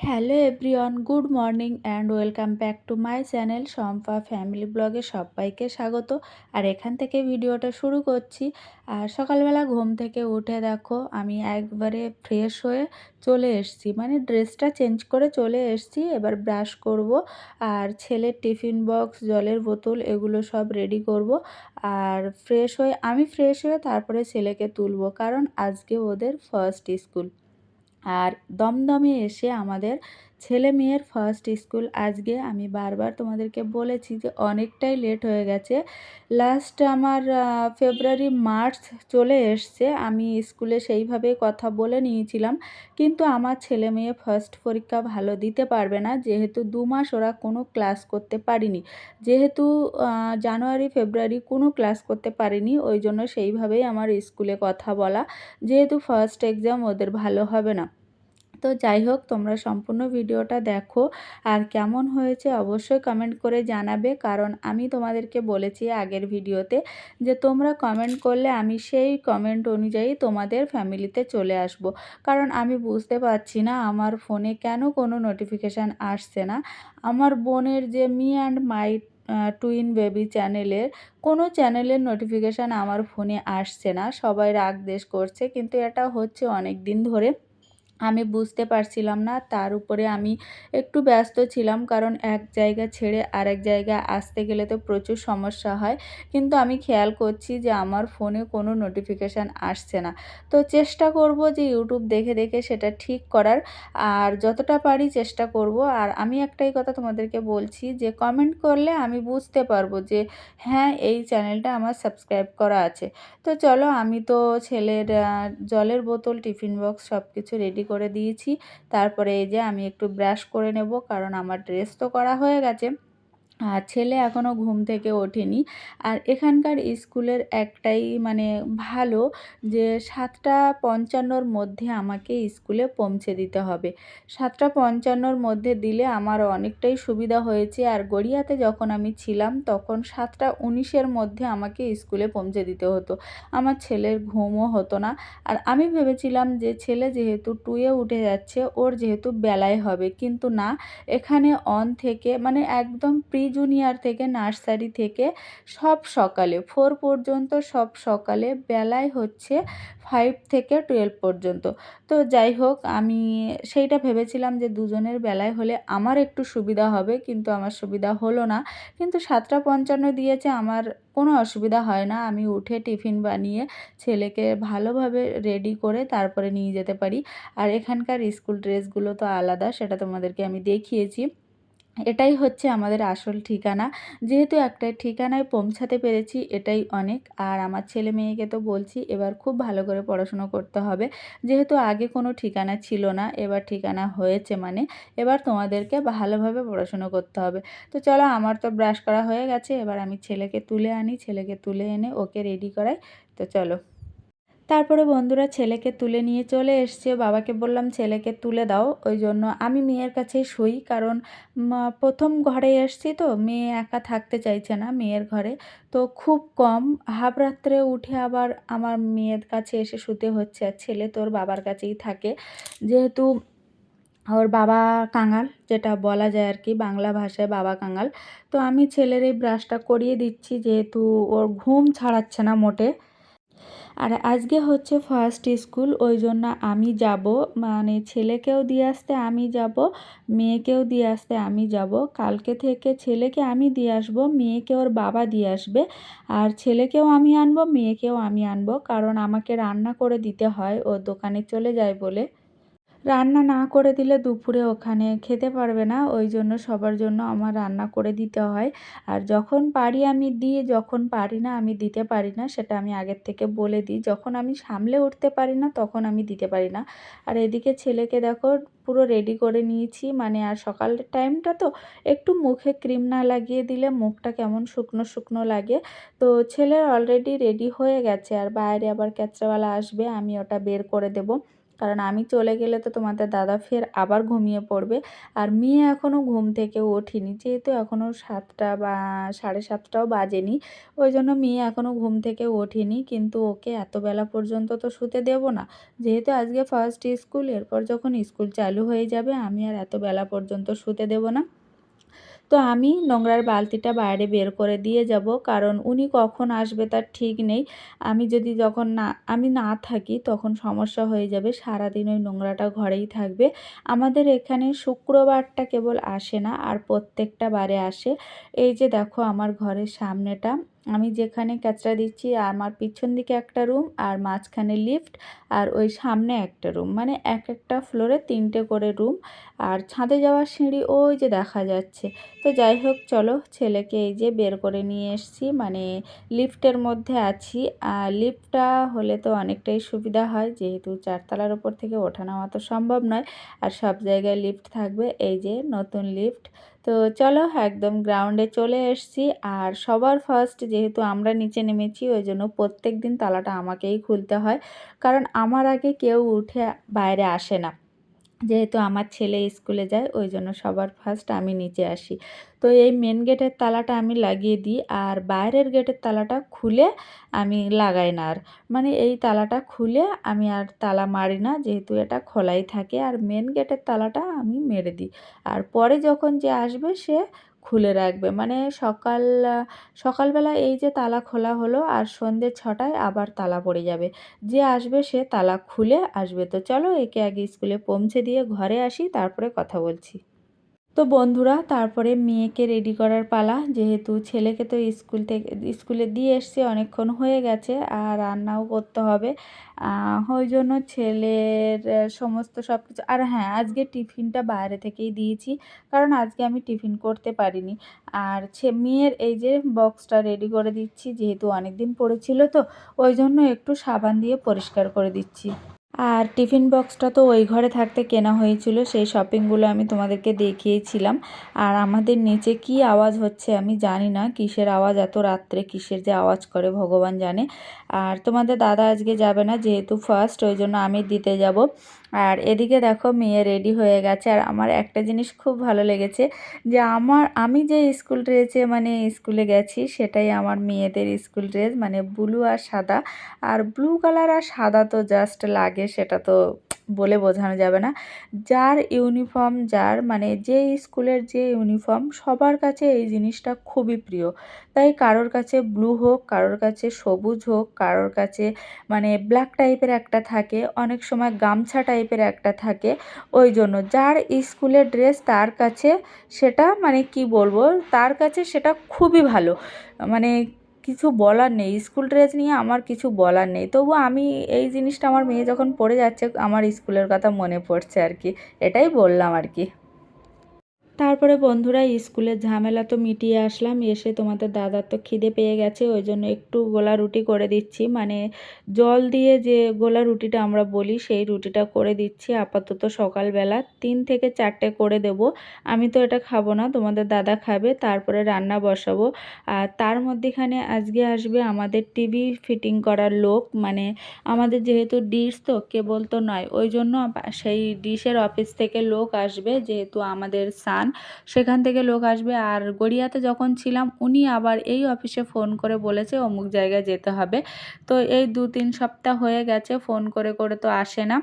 Hello everyone, good morning and welcome back to my channel Shampa family ব্লগে সবাইকে স্বাগত। আর এখান থেকে ভিডিওটা শুরু করছি। আর সকালবেলা ঘুম থেকে উঠে দেখো আমি একবারে ফ্রেশ হয়ে চলে এসেছি, মানে ড্রেসটা চেঞ্জ করে চলে এসেছি। এবার ব্রাশ করব আর ছেলের টিফিন বক্স, জলের বোতল এগুলো সব রেডি করব। আর আমি ফ্রেশ হয়ে তারপরে ছেলেকে তুলব, কারণ আজকে ওদের ফার্স্ট স্কুল। আর দমদমে এসে আমাদের ছেলে মেয়ের ফার্স্ট স্কুল আজকে। আমি বারবার তোমাদেরকে বলেছি যে অনেকটাই লেট হয়ে গেছে। লাস্ট আমার ফেব্রুয়ারি মার্চ চলে এসছে। আমি স্কুলে সেইভাবে কথা বলে নিয়েছিলাম, কিন্তু আমার ছেলে মেয়ে ফার্স্ট পরীক্ষা ভালো দিতে পারবে না, যেহেতু 2 মাস ওরা কোনো ক্লাস করতে পারিনি। যেহেতু জানুয়ারি ফেব্রুয়ারি কোনো ক্লাস করতে পারিনি, ওই জন্য সেইভাবেই আমার স্কুলে কথা বলা, যেহেতু ফার্স্ট এক্সাম ওদের ভালো হবে না। তো যাই হোক, তোমরা সম্পূর্ণ ভিডিওটা দেখো, আর কেমন হয়েছে অবশ্যই কমেন্ট করে জানাবে, কারণ আমি তোমাদেরকে বলেছি আগের ভিডিওতে যে তোমরা কমেন্ট করলে আমি সেই কমেন্ট অনুযায়ী তোমাদের ফ্যামিলিতে চলে আসব। কারণ আমি বুঝতে পারছি না আমার ফোনে কেন কোনো নোটিফিকেশান আসছে না। আমার বোনের যে me and my twin baby চ্যানেলের কোনো চ্যানেলের নোটিফিকেশান আমার ফোনে আসছে না। সবাই রাগ দেশ করছে, কিন্তু এটা হচ্ছে অনেক দিন ধরে। আমি বুঝতে পারছিলাম না, তার উপরে আমি একটু ব্যস্ত ছিলাম, কারণ এক জায়গা ছেড়ে আরেক জায়গায় আসতে গেলে তো প্রচুর সমস্যা হয়। কিন্তু আমি খেয়াল করছি যে আমার ফোনে কোনো নোটিফিকেশান আসছে না। তো চেষ্টা করব যে ইউটিউব দেখে দেখে সেটা ঠিক করার, আর যতটা পারি চেষ্টা করব। আর আমি একটাই কথা তোমাদেরকে বলছি যে কমেন্ট করলে আমি বুঝতে পারবো যে হ্যাঁ, এই চ্যানেলটা আমার সাবস্ক্রাইব করা আছে। তো চলো, আমি তো ছেলের জলের বোতল, টিফিন বক্স সব কিছু রেডি করে দিয়েছি। তারপরে এই যে আমি একটু ব্রাশ করে নেব, কারণ আমার ড্রেস তো করা হয়ে গেছে আর ছেলে এখনও ঘুম থেকে ওঠেনি। আর এখানকার স্কুলের একটাই মানে ভালো, যে 7:55-র মধ্যে আমাকে স্কুলে পৌঁছে দিতে হবে। 7:55-র মধ্যে দিলে আমার অনেকটাই সুবিধা হয়েছে। আর গড়িয়াতে যখন আমি ছিলাম তখন 7:19-এর মধ্যে আমাকে স্কুলে পৌঁছে দিতে হতো। আমার ছেলের ঘুমও হতো না। আর আমি ভেবেছিলাম যে ছেলে যেহেতু 2-এ উঠে যাচ্ছে, ওর যেহেতু বেলায় হবে, কিন্তু না, এখানে অন থেকে মানে একদম প্রি জুনিয়র থেকে নার্সারি থেকে সব সকালে 4 পর্যন্ত, সব সকালে বেলায় হচ্ছে 5 থেকে 12 পর্যন্ত। তো যাই হোক, আমি সেইটা ভেবেছিলাম যে দুজনের বেলায় হলে আমার একটু সুবিধা হবে, কিন্তু আমার সুবিধা হলো না। কিন্তু 7:55 দিয়েছে, আমার কোনো অসুবিধা হয় না। আমি উঠে টিফিন বানিয়ে ছেলেকে ভালোভাবে রেডি করে তারপরে নিয়ে যেতে পারি। আর এখানকার স্কুল ড্রেসগুলো তো আলাদা, সেটা তোমাদেরকে আমি দেখিয়েছি। এটাই হচ্ছে আমাদের আসল ঠিকানা। যেহেতু একটা ঠিকানায় পৌঁছাতে পেরেছি, এটাই অনেক। আর আমার ছেলে মেয়েকে তো বলছি এবার খুব ভালো করে পড়াশুনো করতে হবে, যেহেতু আগে কোনো ঠিকানা ছিল না, এবার ঠিকানা হয়েছে, মানে এবার তোমাদেরকে ভালোভাবে পড়াশুনো করতে হবে। তো চলো, আমার তো ব্রাশ করা হয়ে গেছে, এবার আমি ছেলেকে তুলে আনি, ছেলেকে তুলে এনে ওকে রেডি করাই। তো চলো, তারপরে বন্ধুরা ছেলেকে তুলে নিয়ে চলে এসছে। বাবাকে বললাম ছেলেকে তুলে দাও, ওই জন্য আমি মেয়ের কাছেই শুই, কারণ প্রথম ঘরে এসছি তো মেয়ে একা থাকতে চাইছে না মেয়ের ঘরে। তো খুব কম হাফ রাত্রে উঠে আবার আমার মেয়ের কাছে এসে শুতে হচ্ছে, আর ছেলে তোর বাবার কাছেই থাকে, যেহেতু ওর বাবা কাঙাল, যেটা বলা যায় আর কি, বাংলা ভাষায় বাবা কাঙাল। তো আমি ছেলের এই ব্রাশটা করিয়ে দিচ্ছি, যেহেতু ওর ঘুম ছাড়াচ্ছে না মোটে। আর আজকে হচ্ছে ফার্স্ট স্কুল, ওই জন্য আমি যাব, মানে ছেলেকেও দিয়ে আসতে আমি যাব, মেয়েকেও দিয়ে আসতে আমি যাব। কালকে থেকে ছেলেকে আমি দিয়ে আসব, মেয়েকে ওর বাবা দিয়ে আসবে। আর ছেলেকেও আমি আনবো, মেয়েকেও আমি আনবো, কারণ আমাকে রান্না করে দিতে হয়, ও দোকানে চলে যায় বলে। রান্না না করে দিলে দুপুরে ওখানে খেতে পারবে না, ওই জন্য সবার জন্য আমার রান্না করে দিতে হয়। আর যখন পারি আমি দিই, যখন পারি না আমি দিতে পারি না, সেটা আমি আগের থেকে বলে দিই। যখন আমি সামলে উঠতে পারি না তখন আমি দিতে পারি না। আর এদিকে ছেলেকে দেখো পুরো রেডি করে নিয়েছি, মানে আর সকালের টাইমটা তো একটু মুখে ক্রিম না লাগিয়ে দিলে মুখটা কেমন শুকনো শুকনো লাগে। তো ছেলের অলরেডি রেডি হয়ে গেছে, আর বাইরে আবার ক্যাচরাওয়ালা আসবে, আমি ওটা বের করে দেব, কারণ আমি চলে গেলে তো তোমাদের দাদা ফের আবার ঘুমিয়ে পড়বে। আর মেয়ে এখনও ঘুম থেকে ওঠেনি, যেহেতু এখনও 7টা বা 7:30টাও বাজেনি, ওই জন্য মেয়ে এখনও ঘুম থেকে ওঠেনি। কিন্তু ওকে এত বেলা পর্যন্ত তো শুতে দেব না, যেহেতু আজকে ফার্স্ট স্কুল, এরপর যখন স্কুল চালু হয়ে যাবে আমি আর এত বেলা পর্যন্ত শুতে দেব না। তো আমি নোংরার বালতিটা বাইরে বের করে দিয়ে যাব, কারণ উনি কখন আসবে তার ঠিক নেই। আমি না থাকি তখন সমস্যা হয়ে যাবে, সারাদিন ওই নোংরাটা ঘরেই থাকবে। আমাদের এখানে শুক্রবারটা কেবল আসে না, আর প্রত্যেকটা বারে আসে। এই যে দেখো আমার ঘরের সামনেটা, আমি যেখানে কাচরা দিচ্ছি আমার পিছন দিকে একটা রুম, আর মাঝখানে লিফট, আর ওই সামনে একটা রুম, মানে এক একটা ফ্লোরে 3টে করে রুম। আর ছাদে যাওয়ার সিঁড়ি ওই যে দেখা যাচ্ছে। তো যাই হোক, চলো ছেলেকে এই যে বের করে নিয়ে এসেছি, মানে লিফটের মধ্যে আছি। আর লিফটটা হলে তো অনেকটাই সুবিধা হয়, যেহেতু 4তলার ওপর থেকে ওঠা নামা তো সম্ভব নয়, আর সব জায়গায় লিফট থাকবে। এই যে নতুন লিফট। তো চলো একদম গ্রাউন্ডে চলে এসেছি। আর সবার ফার্স্ট যেহেতু আমরা নিচে নেমেছি, ওই জন্য প্রত্যেক দিন তালাটা আমাকেই খুলতে হয়, কারণ আমার আগে কেউ উঠে বাইরে আসে না। যেহেতু আমার ছেলে স্কুলে যায়, ওই জন্য সবার ফার্স্ট আমি নিচে আসি। তো এই মেন গেটের তালাটা আমি লাগিয়ে দিই, আর বাইরের গেটের তালাটা খুলে আমি লাগাই না আর, মানে এই তালাটা খুলে আমি আর তালা মারি না, যেহেতু এটা খোলাই থাকে। আর মেন গেটের তালাটা আমি মেরে দিই, আর পরে যখন যে আসবে সে খুলে রাখবে। মানে সকালবেলা এই যে তালা খোলা হলো, আর সন্ধ্যে 6টায় আবার তালা পড়ে যাবে, যে আসবে সে তালা খুলে আসবে। তো চলো একে আগে স্কুলে পৌঁছে দিয়ে ঘরে আসি, তারপরে কথা বলছি। তো বন্ধুরা, তারপরে মেয়েকে রেডি করার পালা, যেহেতু ছেলেকে তো স্কুলে দিয়ে এসছি, অনেকক্ষণ হয়ে গেছে, আর রান্নাও করতে হবে। ওই জন্য ছেলের সমস্ত সব কিছু, আর হ্যাঁ আজকে টিফিনটা বাইরে থেকেই দিয়েছি, কারণ আজকে আমি টিফিন করতে পারিনি। আর মেয়ের এই যে বক্সটা রেডি করে দিচ্ছি, যেহেতু অনেক দিন পড়েছিল, তো ওই জন্য একটু সাবান দিয়ে পরিষ্কার করে দিচ্ছি। আর টিফিন বক্সটা তো ওই ঘরে থাকতে কেনা হয়েছিল, সেই শপিংগুলো আমি তোমাদেরকে দেখিয়েছিলাম। আর আমাদের নিচে কি আওয়াজ হচ্ছে আমি জানি না, কিসের আওয়াজ, এত রাত্রে কিসের যে আওয়াজ করে ভগবান জানে। আর তোমাদের দাদা আজকে যাবে না, যেহেতু ফার্স্ট, ওই জন্য আমি দিতে যাব। আর এদিকে দেখো মেয়ে রেডি হয়ে গেছে। আর আমার একটা জিনিস খুব ভালো লেগেছে, যে আমি যে স্কুল ড্রেসে মানে স্কুলে গেছি, সেটাই আমার মেয়েদের স্কুল ড্রেস, মানে ব্লু আর সাদা। আর ব্লু কালার আর সাদা তো জাস্ট লাগে, সেটা তো বলে বোঝানো যাবে না। যার ইউনিফর্ম, যার মানে যে স্কুলের যে ইউনিফর্ম, সবার কাছে এই জিনিসটা খুবই প্রিয়। তাই কারোর কাছে ব্লু হোক, কারোর কাছে সবুজ হোক, কারোর কাছে মানে ব্ল্যাক টাইপের একটা থাকে, অনেক সময় গামছা টাইপের একটা থাকে। ওই জন্য যার স্কুলের ড্রেস তার কাছে সেটা মানে কি বলবো, তার কাছে সেটা খুবই ভালো। মানে কিছু বলার নেই, স্কুল ড্রেস নিয়ে আমার কিছু বলার নেই। তবু আমি এই জিনিসটা, আমার মেয়ে যখন পড়ে যাচ্ছে আমার স্কুলের কথা মনে পড়ছে আর কি, এটাই বললাম আর কি। তারপরে বন্ধুরা স্কুলের ঝামেলা তো মিটিয়ে আসলাম, এসে তোমাদের দাদার তো খিদে পেয়ে গেছে, ওই জন্য একটু গোলা রুটি করে দিচ্ছি, মানে জল দিয়ে যে গোলা রুটিটা আমরা বলি সেই রুটিটা করে দিচ্ছি আপাতত। সকালবেলা 3 থেকে 4টে করে দেব, আমি তো এটা খাবো না, তোমাদের দাদা খাবে, তারপরে রান্না বসাবো। আর তার মধ্যেখানে আজকে আসবে আমাদের টিভি ফিটিং করার লোক, মানে আমাদের যেহেতু ডিশ তো কেবল তো নয়, ওই জন্য সেই ডিশের অফিস থেকে লোক আসবে, যেহেতু আমাদের সেখান থেকে লোক আসবে। আর গড়িয়াতে যখন ছিলাম, উনি আবার এই অফিসে ফোন করে বলেছে অমুক জায়গায় যেতে হবে। তো এই 2-3 সপ্তাহ হয়ে গেছে, ফোন করে করে তো আসে না,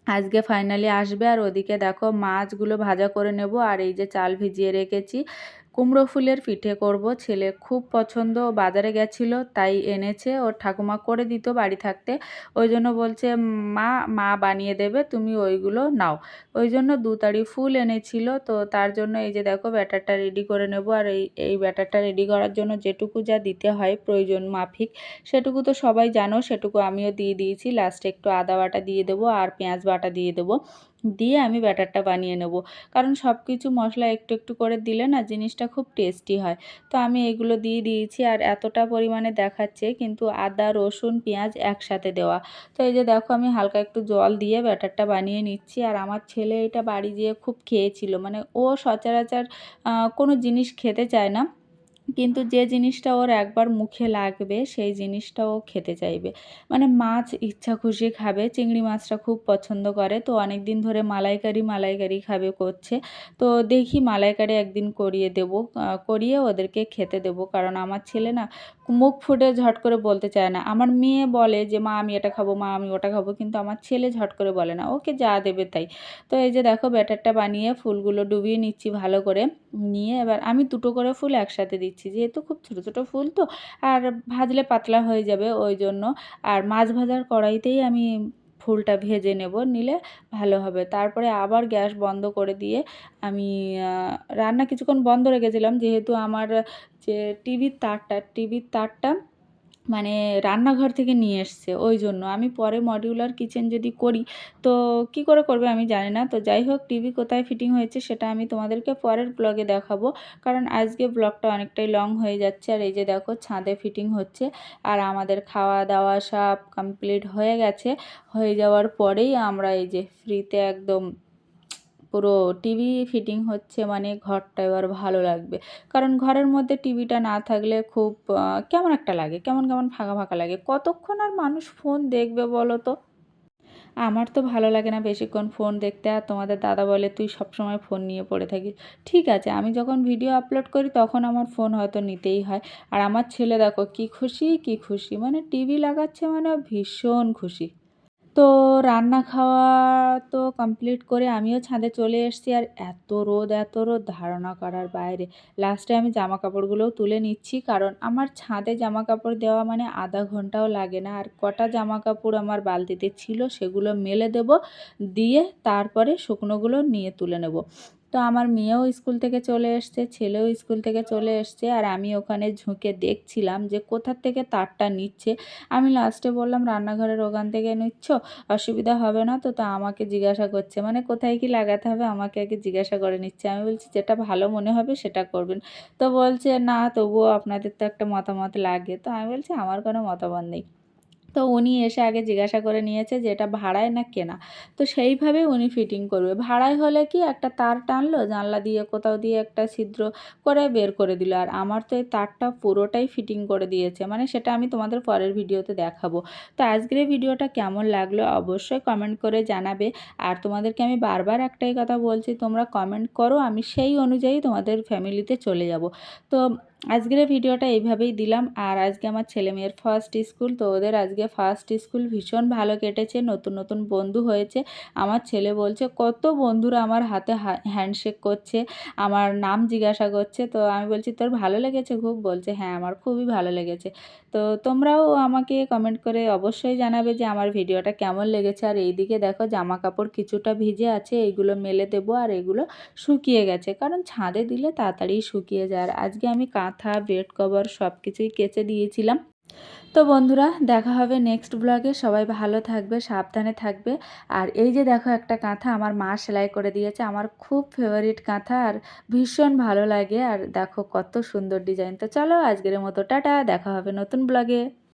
আজকে ফাইনালি আসবে। আর ওদিকে দেখো মাছগুলো ভাজা করে নেব, আর এই যে চাল ভিজিয়ে রেখেছি, কুমড়ো ফুলের পিঠে করব। ছেলে খুব পছন্দ, বাজারে গেছিলো তাই এনেছে, ওর ঠাকুমা করে দিত বাড়ি থাকতে, ওই জন্য বলছে মা মা বানিয়ে দেবে, তুমি ওইগুলো নাও। ওই জন্য 2 তাড়ি ফুল এনেছিল, তো তার জন্য এই যে দেখো ব্যাটারটা রেডি করে নেব। আর এই ব্যাটারটা রেডি করার জন্য যেটুকু যা দিতে হয় প্রয়োজন মাফিক, সেটুকু তো সবাই জানো, সেটুকু আমিও দিয়ে দিয়েছি। লাস্টে একটু আদা বাটা দিয়ে দেবো, আর পেঁয়াজ বাটা দিয়ে দেবো, দিয়ে আমি ব্যাটারটা বানিয়ে নেব। কারণ সব কিছু মশলা একটু একটু করে দিলে না জিনিসটা খুব টেস্টি হয়। তো আমি এগুলো দিয়ে দিয়েছি, আর এতটা পরিমাণে দেখাচ্ছে, কিন্তু আদা রসুন পেঁয়াজ একসাথে দেওয়া। তো এই যে দেখো আমি হালকা একটু জল দিয়ে ব্যাটারটা বানিয়ে নিচ্ছি। আর আমার ছেলে এটা বাড়ি যেয়ে খুব খেয়েছিল, মানে ও সচরাচর কোনো জিনিস খেতে চায় না, কিন্তু যে জিনিসটা ওর একবার মুখে লাগবে সেই জিনিসটা ও খেতে চাইবে। মানে মাছ ইচ্ছা খুশি খাবে। চিংড়ি মাছটা খুব পছন্দ করে। তো অনেকদিন ধরে মালাইকারি, মালাইকারি খাবে করছে। তো দেখি মালাইকারি একদিন করিয়ে দেবো। করিয়ে ওদেরকে খেতে দেবো। কারণ আমার ছেলে না মুখ ফুটে ঝট করে বলতে চায় না। আমার মেয়ে বলে যে, "মা আমি এটা খাবো, মা আমি ওটা খাবো।" কিন্তু আমার ছেলে ঝট করে বলে না। ওকে যা দেবে তাই। তো এই যে দেখো ব্যাটারটা বানিয়ে ফুলগুলো ডুবিয়ে নিচ্ছি ভালো করে। নিয়ে এবার আমি 2 টো করে ফুল একসাথে দিচ্ছি। যেহেতু খুব ছোট, ছোট ফুল তো আর ভাজলে পাতলা হয়ে যাবে ওইজন্য। আর মাছ ভাজার কড়াইতেই আমি ফুলটা ভেজে নেব। নিলে ভালো হবে। তারপরে আবার গ্যাস বন্ধ করে দিয়ে আমি রান্না কিছুক্ষণ বন্ধ রেখেছিলাম। যেহেতু আমার যে টিভির তারটা মানে রান্নাঘর থেকে নিয়ে এসছে ওইজন্য। আমি পরে মডিউলার কিচেন যদি করি তো কি করে করবে আমি জানি না। তো যাই হোক টিভি কোথায় ফিটিং হয়েছে সেটা আমি তোমাদেরকে পরের ব্লগে দেখাবো। কারণ আজকে ব্লগটা অনেকটাই লং হয়ে যাচ্ছে। আর এই যে দেখো ছাদে ফিটিং হচ্ছে। আর আমাদের খাওয়া-দাওয়া সব কমপ্লিট হয়ে গেছে। হয়ে যাওয়ার পরেই আমরা এই যে ফ্রিতে একদম পুরো টিভি ফিটিং হচ্ছে মানে ঘরটা এবার ভালো লাগবে। কারণ ঘরের মধ্যে টিভিটা না থাকলে খুব কেমন একটা লাগে। কেমন, কেমন ফাঁকা, ফাঁকা লাগে। কতক্ষণ আর মানুষ ফোন দেখবে বলো তো? আমার তো ভালো লাগে না বেশিক্ষণ ফোন দেখতে। আর তোমাদের দাদা বলে, "তুই সবসময় ফোন নিয়ে পড়ে থাকিস।" ঠিক আছে, আমি যখন ভিডিও আপলোড করি তখন আমার ফোন হয়তো নিতেই হয়। আর আমার ছেলে দেখো কি খুশি, কি খুশি। মানে টিভি লাগাচ্ছে মানে ও ভীষণ খুশি। তো রান্না খাওয়া তো কমপ্লিট করে আমিও ছাদে চলে এসেছি। আর এত রোদ ধারণা করার বাইরে। লাস্টে আমি জামাকাপড়গুলোও তুলে নিচ্ছি। কারণ আমার ছাদে জামাকাপড় দেওয়া মানে আধা ঘন্টাও লাগে না। আর কটা জামাকাপড় আমার বালতিতে ছিল সেগুলো মেলে দেবো। দিয়ে তারপরে শুকনোগুলো নিয়ে তুলে নেব। তো আমার মেয়েও স্কুল থেকে চলে এসছে, ছেলেও স্কুল থেকে চলে এসছে। আর আমি ওখানে ঝুঁকে দেখছিলাম যে কোথার থেকে তারটা নিচ্ছে। আমি লাস্টে বললাম, "রান্নাঘরের ওখান থেকে নিচ্ছ? অসুবিধা হবে না তো?" তা আমাকে জিজ্ঞাসা করছে। মানে কোথায় কি লাগাতে হবে আমাকে আগে জিজ্ঞাসা করে নিচ্ছে। আমি বলছি, "যেটা ভালো মনে হবে সেটা করবেন।" তো বলছে, "না তবুও আপনাদের তো একটা মতামত লাগে।" তো আমি বলছি, "আমার কোনো মতামত নেই।" তো উনি এসে আগে জিজ্ঞাসা করে নিয়েছে যে এটা ভাড়ায় না কেনা। তো সেইভাবে উনি ফিটিং করবে। ভাড়ায় হলে কি একটা তার টানলো জানলা দিয়ে কোথাও দিয়ে একটা ছিদ্র করে বের করে দিল। আর আমার তো এই তারটা পুরোটাই ফিটিং করে দিয়েছে। মানে সেটা আমি তোমাদের পরের ভিডিওতে দেখাবো। তো আজকের এই ভিডিওটা কেমন লাগলো অবশ্যই কমেন্ট করে জানাবে। আর তোমাদেরকে আমি বারবার একটাই কথা বলছি, তোমরা কমেন্ট করো আমি সেই অনুযায়ী তোমাদের ফ্যামিলিতে চলে যাব। তো আজকের ভিডিওটা এইভাবেই দিলাম। আর আজকে আমার ছেলেমেয়ের ফার্স্ট স্কুল। তো ওদের আজকে ফার্স্ট স্কুল ভীষণ ভালো কেটেছে। নতুন নতুন বন্ধু হয়েছে। আমার ছেলে বলছে কত বন্ধুরা আমার হাতে হ্যান্ডশেক করছে, আমার নাম জিজ্ঞাসা করছে। তো আমি বলছি, "তোর ভালো লেগেছে খুব?" বলছে, "হ্যাঁ আমার খুবই ভালো লেগেছে।" তো তোমরাও আমাকে কমেন্ট করে অবশ্যই জানাবে যে আমার ভিডিওটা কেমন লেগেছে। আর এইদিকে দেখো জামা কাপড় কিছুটা ভিজে আছে, এইগুলো মেলে দেবো। আর এগুলো শুকিয়ে গেছে, কারণ ছাদে দিলে তাড়াতাড়ি শুকিয়ে যায়। আর আজকে আমি কাঁথা বেড কভার সব কিছুই কেচে দিয়েছিলাম। তো বন্ধুরা দেখা হবে নেক্সট ব্লগে। সবাই ভালো থাকবে, সাবধানে থাকবে। আর এই যে দেখো একটা কাঁথা আমার মা সেলাই করে দিয়েছে। আমার খুব ফেভারিট কাঁথা আর ভীষণ ভালো লাগে। আর দেখো কত সুন্দর ডিজাইন। তো চলো আজকের মতো টাটা, দেখা হবে নতুন ব্লগে।